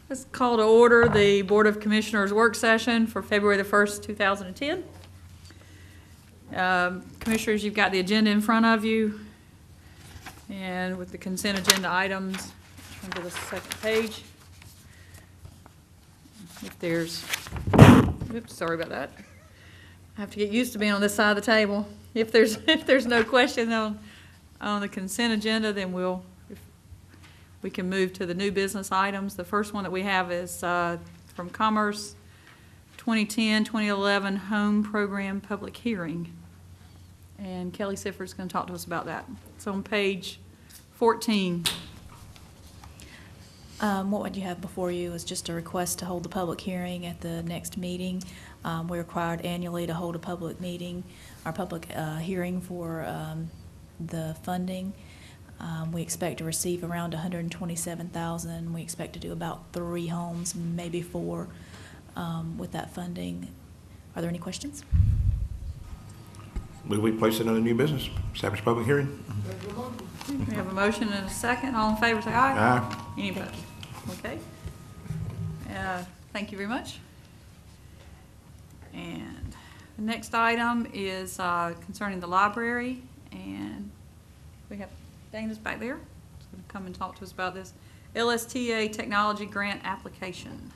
Let's call to order the Board of Commissioners work session for February the 1st, 2010. Commissioners, you've got the agenda in front of you. And with the consent agenda items, turn to the second page. If there's, oops, sorry about that. I have to get used to being on this side of the table. If there's no question on the consent agenda, then we can move to the new business items. The first one that we have is from Cabarrus, 2010-2011 Home Program Public Hearing. And Kelly Siffer's going to talk to us about that. It's on page 14. What you have before you is just a request to hold the public hearing at the next meeting. We're required annually to hold a public meeting, our public hearing for the funding. We expect to receive around $127,000. We expect to do about 3 homes, maybe 4, with that funding. Are there any questions? Will we place it under new business? Establish public hearing? We have a motion and a second. All in favor say aye. Aye. Any opposed? Okay. Thank you very much. And the next item is concerning the library, and we have Dana's back there. She's going to come and talk to us about this LSTA technology grant application.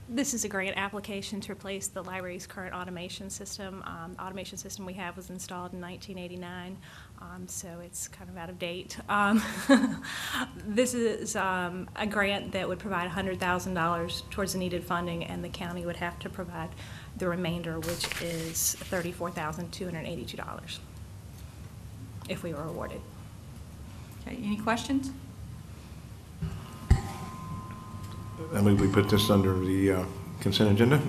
This is a grant application to replace the library's current automation system. The automation system we have was installed in 1989, so it's kind of out of date. This is a grant that would provide $100,000 towards the needed funding, and the county would have to provide the remainder, which is $34,282 if we were awarded. Okay, any questions? I move we put this under the consent agenda.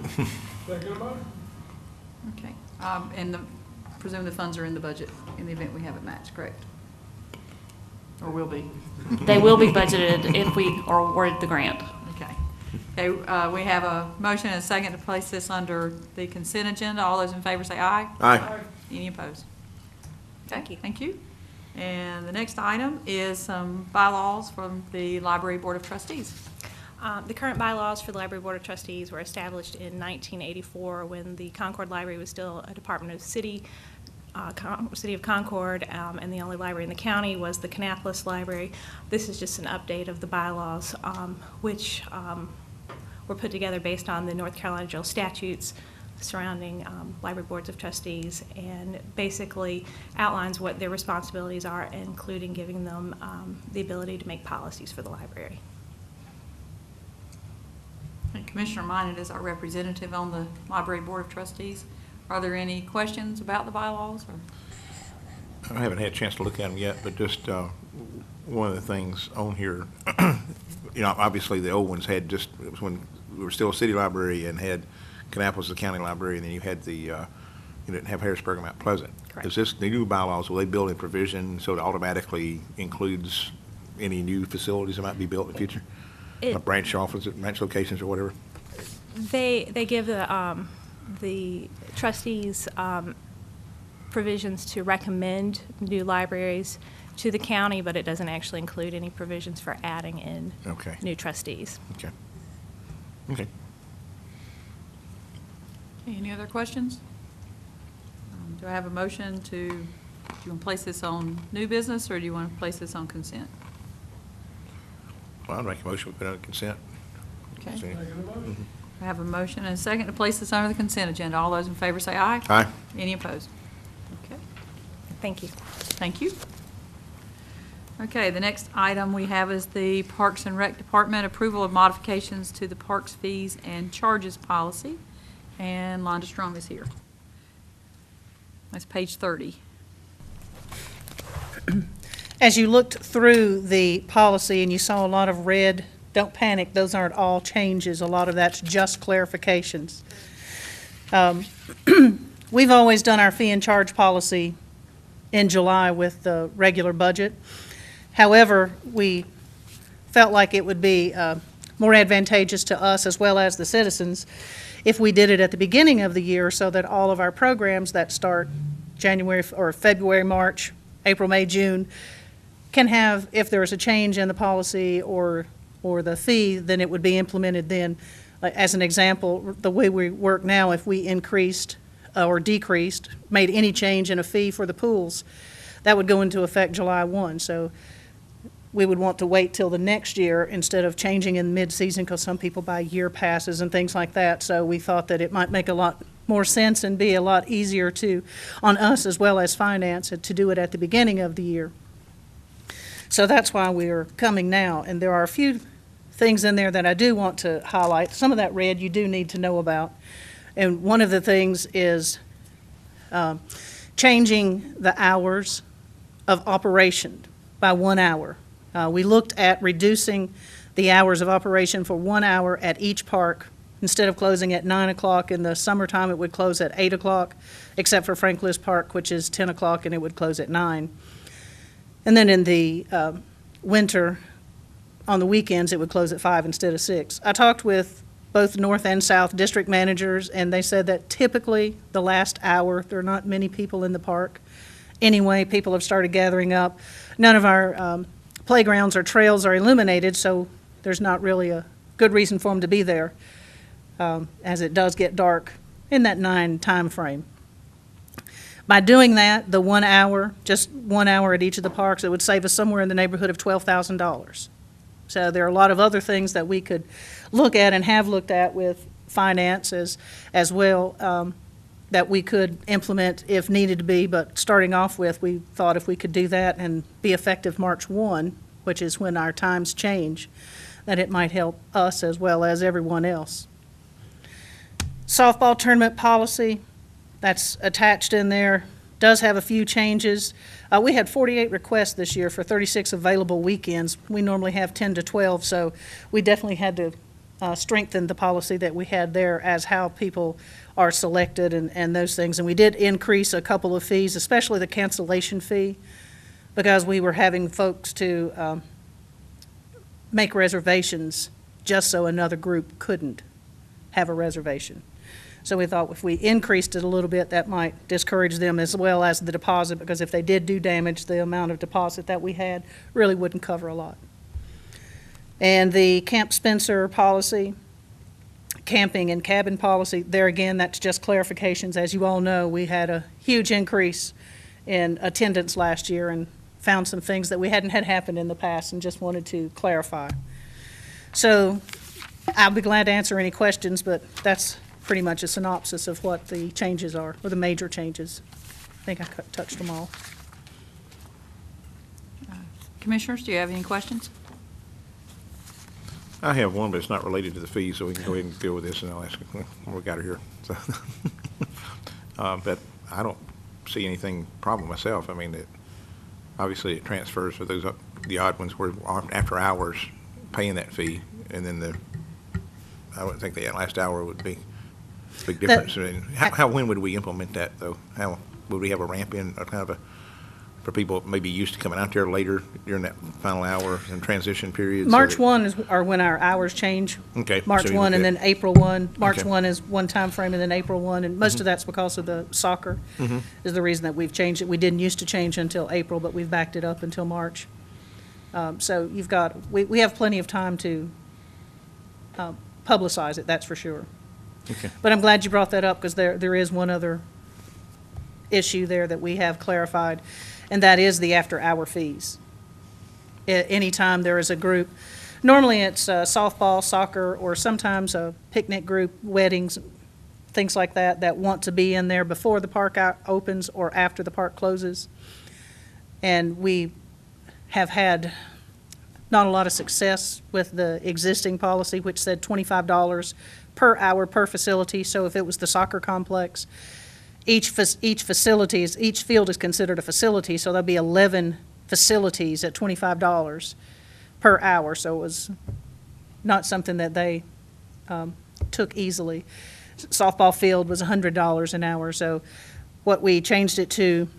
Okay, and presume the funds are in the budget in the event we have it matched, correct? Or will be? They will be budgeted if we are awarded the grant. Okay. Okay, we have a motion and a second to place this under the consent agenda. All those in favor say aye. Aye. Any opposed? Okay, Thank you. Thank you. And the next item is some bylaws from the Library Board of Trustees. The current bylaws for the Library Board of Trustees were established in 1984 when the Concord Library was still a department of City of Concord, and the only library in the county was the Kannapolis Library. This is just an update of the bylaws, which were put together based on the North Carolina General Statutes surrounding Library Boards of Trustees, and basically outlines what their responsibilities are, including giving them the ability to make policies for the library. And Commissioner Minot is our representative on the Library Board of Trustees. Are there any questions about the bylaws? Or? I haven't had a chance to look at them yet, but just one of the things on here, obviously the old ones had it was when we were still a city library and had Kannapolis as the county library, and then you had you didn't have Harrisburg and Mount Pleasant. Correct. Is this the new bylaws? Will they build in provision so it automatically includes any new facilities that might be built in the future? Branch offices, branch locations, or whatever. They give the trustees provisions to recommend new libraries to the county, but it doesn't actually include any provisions for adding in new trustees. Okay. Okay. Any other questions? Do I have a motion do you want to place this on new business, or do you want to place this on consent? Well, I'd make a motion we put it on consent. Okay. I have a motion and a second to place this under the consent agenda. All those in favor say aye. Aye. Any opposed? Okay. Thank you. Thank you. Okay, the next item we have is the Parks and Rec Department approval of modifications to the parks fees and charges policy. And Londa Strong is here. That's page 30. As you looked through the policy and you saw a lot of red, don't panic, those aren't all changes. A lot of that's just clarifications. We've always done our fee and charge policy in July with the regular budget. However, we felt like it would be more advantageous to us as well as the citizens if we did it at the beginning of the year, so that all of our programs that start January or February, March, April, May, June, can have, if there's a change in the policy or the fee, then it would be implemented then. Like, as an example, the way we work now, if we increased or decreased, made any change in a fee for the pools, that would go into effect July 1. So we would want to wait till the next year instead of changing in mid-season, because some people buy year passes and things like that. So we thought that it might make a lot more sense and be a lot easier on us as well as finance, to do it at the beginning of the year. So that's why we are coming now. And there are a few things in there that I do want to highlight. Some of that red you do need to know about. And one of the things is changing the hours of operation by 1 hour. We looked at reducing the hours of operation for 1 hour at each park. Instead of closing at 9 o'clock in the summertime, it would close at 8 o'clock, except for Frank Lewis Park, which is 10 o'clock, and it would close at 9. And then in the winter, on the weekends, it would close at 5 instead of 6. I talked with both North and South district managers, and they said that typically the last hour, there are not many people in the park. Anyway, people have started gathering up. None of our playgrounds or trails are illuminated, so there's not really a good reason for them to be there, as it does get dark in that 9 time frame. By doing that, the 1 hour, just 1 hour at each of the parks, it would save us somewhere in the neighborhood of $12,000. So there are a lot of other things that we could look at and have looked at with finances as well, that we could implement if needed to be. But starting off with, we thought if we could do that and be effective March 1, which is when our times change, that it might help us as well as everyone else. Softball tournament policy, that's attached in there, does have a few changes. We had 48 requests this year for 36 available weekends. We normally have 10 to 12, so we definitely had to strengthen the policy that we had there as how people are selected and those things. And we did increase a couple of fees, especially the cancellation fee, because we were having folks to make reservations just so another group couldn't have a reservation. So we thought if we increased it a little bit, that might discourage them, as well as the deposit, because if they did do damage, the amount of deposit that we had really wouldn't cover a lot. And the Camp Spencer policy, camping and cabin policy, there again, that's just clarifications. As you all know, we had a huge increase in attendance last year and found some things that we hadn't had happen in the past and just wanted to clarify. So I'll be glad to answer any questions, but that's pretty much a synopsis of what the changes are, or the major changes. I think I touched them all. Commissioners, do you have any questions? I have one, but it's not related to the fee, so we can go ahead and deal with this, and I'll ask you when we got her here. So, but I don't see anything problem myself. I mean, obviously it transfers for those the odd ones where after hours paying that fee, and then I would think the last hour would be a big difference. When would we implement that, though? How would we have a ramp in, or kind of for people maybe used to coming out there later during that final hour and transition period? March 1 are when our hours change. Okay. March So 1 and then April 1. March Okay. 1 is one time frame, and then April 1, and most of that's because of the soccer is the reason that we've changed it. We didn't used to change until April, but we've backed it up until March. So you've got, we have plenty of time to publicize it, that's for sure. Okay. But I'm glad you brought that up, because there is one other issue there that we have clarified, and that is the after-hour fees. Anytime there is a group, normally it's softball, soccer, or sometimes a picnic group, weddings, things like that, that want to be in there before the park opens or after the park closes. And we have had not a lot of success with the existing policy, which said $25 per hour per facility. So if it was the soccer complex, each field is considered a facility, so there'll be 11 facilities at $25 per hour. So it was not something that they took easily. Softball field was $100 an hour. So what we changed it to,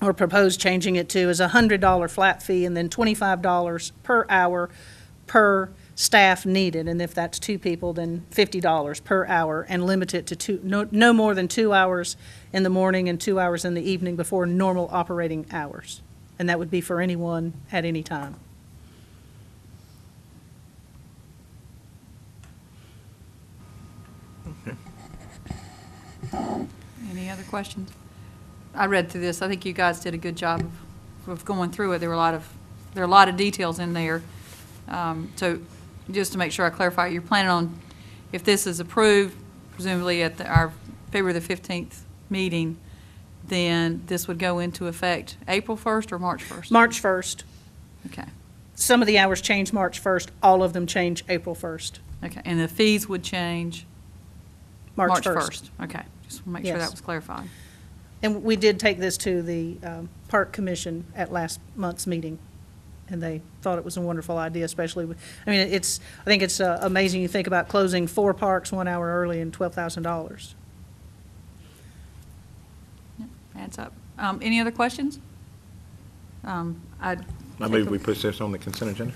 or proposed changing it to, is a $100 flat fee, and then $25 per hour per staff needed. And if that's 2 people, then $50 per hour, and limit it to no more than 2 hours in the morning and 2 hours in the evening before normal operating hours. and that would be for anyone at any time. Any other questions? I read through this. I think you guys did a good job of going through it. There are a lot of details in there. So just to make sure I clarify, you're planning on, if this is approved, presumably at our February the 15th meeting, then this would go into effect April 1st or March 1st? March 1st. Okay. Some of the hours change March 1st, all of them change April 1st. Okay. And the fees would change March 1st. Okay. Just want to make sure that Yes. was clarified. And we did take this to the Park Commission at last month's meeting, and they thought it was a wonderful idea, especially, I mean, I think it's amazing you think about closing 4 parks 1 hour early and $12,000. Adds up. Any other questions? I move we put this on the consent agenda.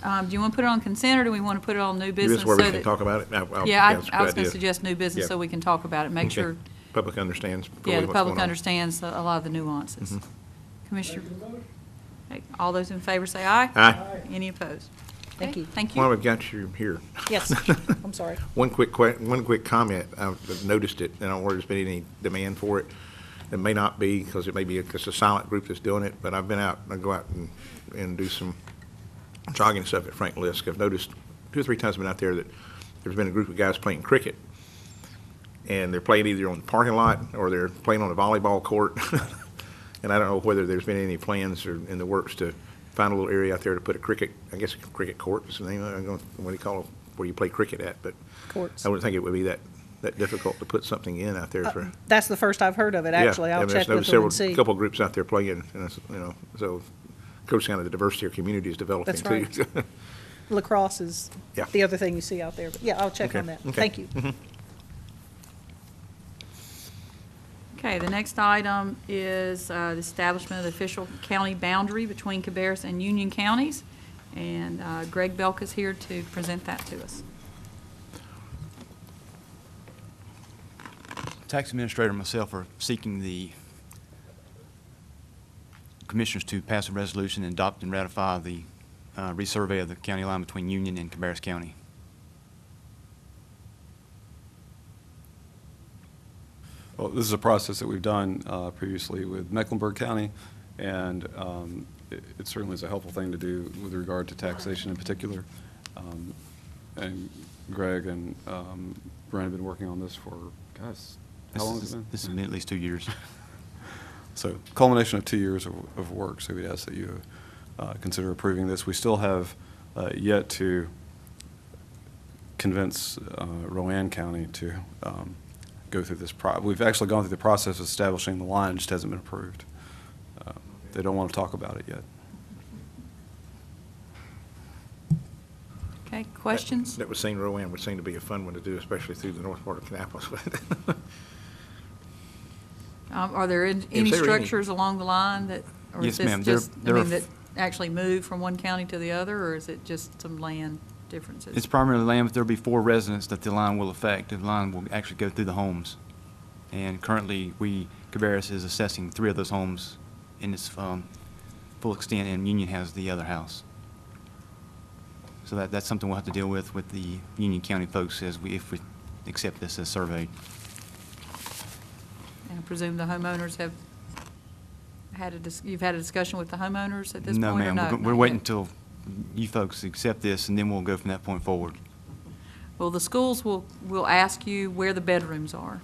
Do you want to put it on consent, or do we want to put it on new business? This is where we so can that- talk about it. Yeah, that's a I good was going to idea. suggest new business Yeah. so we can talk about it, make Okay. sure, Public understands fully yeah, the what's public going on. understands a lot of the nuances. Mhm. Commissioner? Okay, all those in favor say aye. Aye. Any opposed? Thank Okay, you. Thank While you. we've got you here. Yes, I'm sorry. One quick comment. I've noticed it, and I don't know whether there's been any demand for it. It may not be, because it may be just a silent group that's doing it, but I've been out, I go out and do some jogging stuff at Frank Lisk. I've noticed 2 or 3 times I've been out there that there's been a group of guys playing cricket, and they're playing either on the parking lot or they're playing on a volleyball court. And I don't know whether there's been any plans or in the works to find a little area out there to put a cricket, I guess a cricket court is the name, I don't know what do you call it, where you play cricket at, but Courts. I wouldn't think it would be that difficult to put something in out there for. That's the first I've heard of it, actually. Yeah, I I'll mean, check there's with them and see. Couple of groups out there playing, and it's, so Coach, kind of the diversity of community is developing That's too. right. Lacrosse is Yeah. the other thing you see out there. But yeah, I'll check Okay, on that. okay. Thank you. Okay, the next item is the establishment of the official county boundary between Cabarrus and Union counties. And Greg Belk is here to present that to us. Tax administrator and myself are seeking the commissioners to pass a resolution and adopt and ratify the resurvey of the county line between Union and Cabarrus County. Well, this is a process that we've done previously with Mecklenburg County, and it certainly is a helpful thing to do with regard to taxation in particular. And Greg and Brent have been working on this for, gosh, how long has it been? This has been at least 2 years. So culmination of 2 years of work, so we'd ask that you consider approving this. We still have yet to convince Rowan County to go through this. We've actually gone through the process of establishing the line, it just hasn't been approved. They don't want to talk about it yet. Okay, questions? That would seem, Rowan would seem to be a fun one to do, especially through the north part of Kannapolis. Are there any there any- structures along the line that, or Yes, is this ma'am. There- just, I there are mean, that actually move from one county to the other, or is it just some land differences? It's primarily land, but there'll be 4 residents that the line will affect. The line will actually go through the homes. And currently, Cabarrus is assessing 3 of those homes in its full extent, and Union has the other house. So that's something we'll have to deal with the Union County folks if we accept this as surveyed. And I presume the homeowners have you've had a discussion with the homeowners at this No, point, or ma'am. no? We're waiting until you folks accept this, and then we'll go from that point forward. Well, the schools will ask you where the bedrooms are.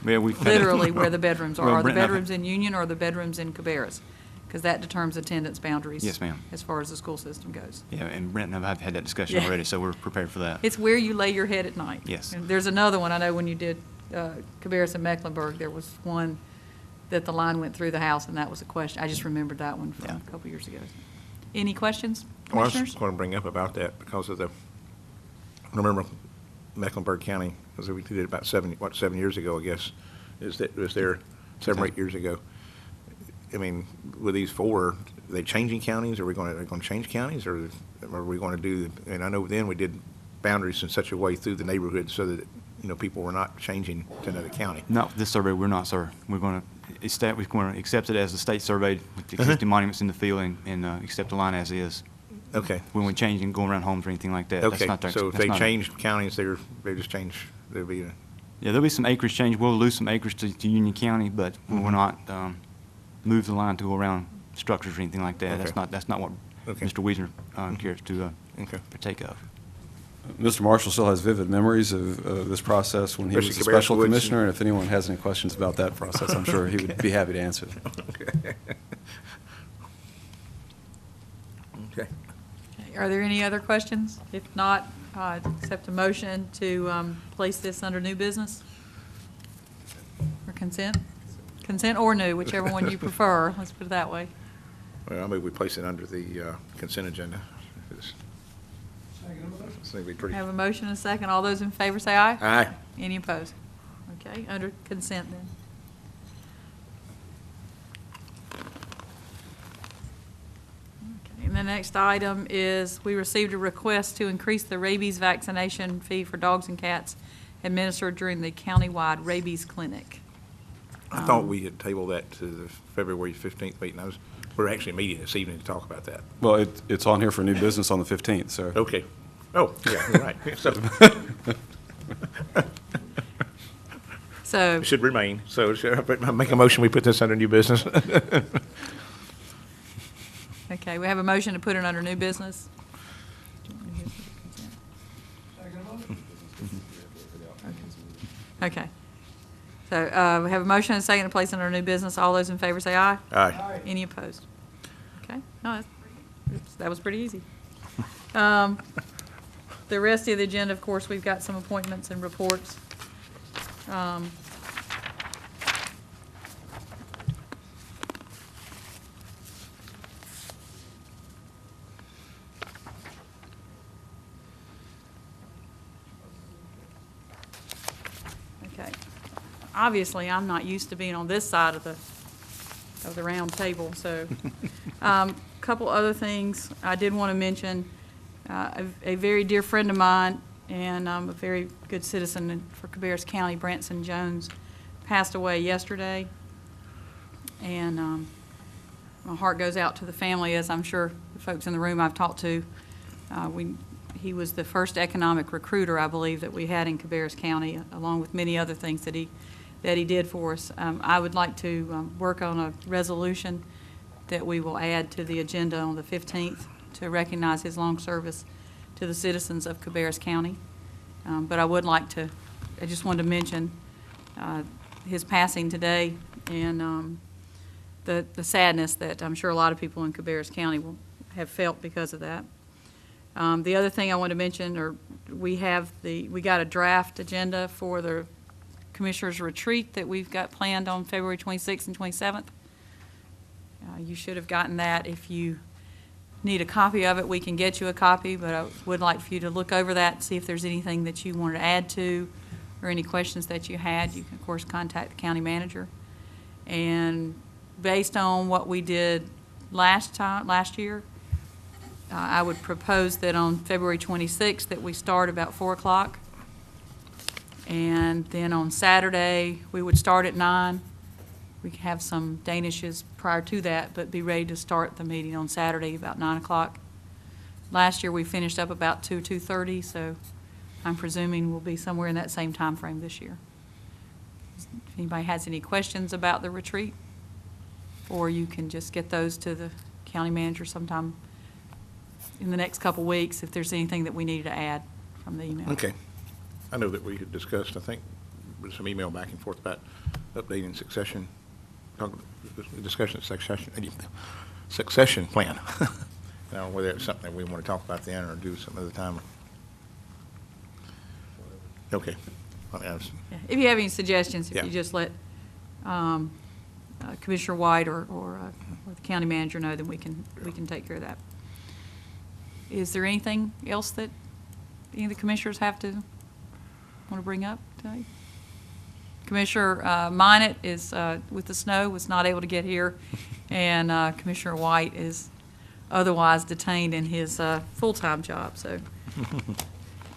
Yeah, we've had- Literally where the bedrooms are. Well, Are the Brent and I- bedrooms in Union or are the bedrooms in Cabarrus? Because that determines attendance boundaries. Yes, ma'am. As far as the school system goes. Yeah, and Brent and I have had that discussion Yeah. already, so we're prepared for that. It's where you lay your head at night. Yes. And there's another one, I know when you did Cabarrus and Mecklenburg, there was one that the line went through the house, and that was a question. I just remembered that one from Yeah. a couple years ago. Any questions, Well, I was commissioners? going to bring up about that because of I remember Mecklenburg County, because we did it about 7 years ago, I guess, was there 7 or 8 years ago. I mean, with these 4, are they changing counties? Are we going to change counties, or are we going to do, and I know then we did boundaries in such a way through the neighborhood so that, people were not changing to another county. Not this survey, we're not, sir. We're going to we're going to accept it as the state surveyed with the existing monuments in the field and accept the line as is. Okay. When we change and go around homes or anything like that. That's Okay, not their- so if that's they not- changed counties, they just change, there'll be a, Yeah, there'll be some acreage change. We'll lose some acreage to Union County, but we will not move the line to go around structures or anything like that. Okay. That's not what Okay. Mr. Wiesner cares to okay. partake of. Mr. Marshall still has vivid memories of this process when he was a Especially Cabarrus special Woods. commissioner, and if anyone has any questions about that process, I'm sure he would be happy to answer them. Okay. Are there any other questions? If not, accept a motion to place this under new business? Or consent? Consent or new, whichever one you prefer, let's put it that way. Well, I move we place it under the consent agenda. It's gonna be pretty. Have a motion and a second. All those in favor say aye. Aye. Any opposed? Okay, under consent then. Okay, and the next item is, we received a request to increase the rabies vaccination fee for dogs and cats administered during the countywide rabies clinic. I thought we had tabled that to the February 15th meeting. We're actually meeting this evening to talk about that. Well, it's on here for new business on the 15th, so. Okay. Oh, yeah, you're right. So, So, it should remain. So should I make a motion, we put this under new business? okay, we have a motion to put it under new business. Okay. So, we have a motion and a second to place under new business. All those in favor say aye. Aye. Any opposed? Okay, no, that was pretty easy. The rest of the agenda, of course, we've got some appointments and reports. Okay. Obviously, I'm not used to being on this side of the round table, so. Couple other things I did want to mention. A very dear friend of mine and a very good citizen for Cabarrus County, Branson Jones, passed away yesterday. And my heart goes out to the family, as I'm sure the folks in the room I've talked to. He was the first economic recruiter, I believe, that we had in Cabarrus County, along with many other things that he did for us. I would like to work on a resolution that we will add to the agenda on the 15th to recognize his long service to the citizens of Cabarrus County. But I would like to, I just wanted to mention his passing today and the sadness that I'm sure a lot of people in Cabarrus County will have felt because of that. The other thing I want to mention, we got a draft agenda for the Commissioners' Retreat that we've got planned on February 26th and 27th. You should have gotten that. If you need a copy of it, we can get you a copy, but I would like for you to look over that and see if there's anything that you wanted to add to or any questions that you had. You can, of course, contact the county manager. And based on what we did last year, I would propose that on February 26th that we start about 4 o'clock. And then on Saturday, we would start at 9. We could have some Danishes prior to that, but be ready to start the meeting on Saturday about 9 o'clock. Last year, we finished up about 2:30, so I'm presuming we'll be somewhere in that same time frame this year. If anybody has any questions about the retreat, or you can just get those to the county manager sometime in the next couple weeks if there's anything that we needed to add from the email. Okay. I know that we had discussed, I think, with some email back and forth about updating succession plan. I don't know whether it's something that we want to talk about then or do some other time. Okay. Yeah. If you have any suggestions, if Yeah. you just let Commissioner White or the county manager know, then we can take care of that. Is there anything else that any of the commissioners want to bring up today? Commissioner Minot is, with the snow, was not able to get here, and Commissioner White is otherwise detained in his full-time job. So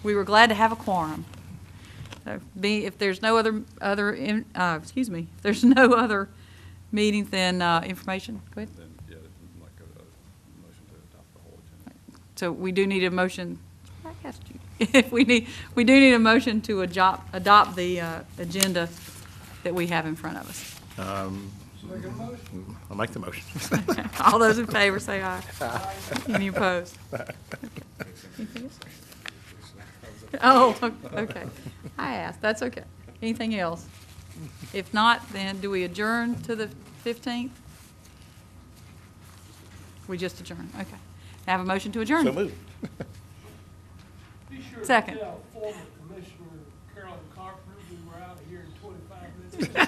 we were glad to have a quorum. So if there's no other if there's no other meetings, then information. Go ahead. Then, yeah, it might go to a motion to adopt the whole agenda. So we do need a motion. I asked you. If we do need a motion to adopt the agenda that we have in front of us. I'll make the motion. All those in favor say aye. Any opposed? Anything else? Oh, okay. I asked, that's okay. Anything else? If not, then do we adjourn to the 15th? We just adjourn, okay. Have a motion to adjourn. So moved. Be sure to Second. tell former Commissioner Carolyn Carpenter we were out of here in 25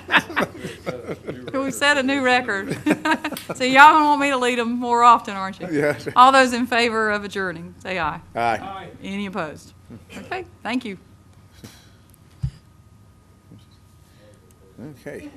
minutes. We set a new record. So y'all gonna want me to lead them more often, aren't you? Yes. All those in favor of adjourning, say aye. Aye. Aye. Any opposed? Okay, thank you. Okay.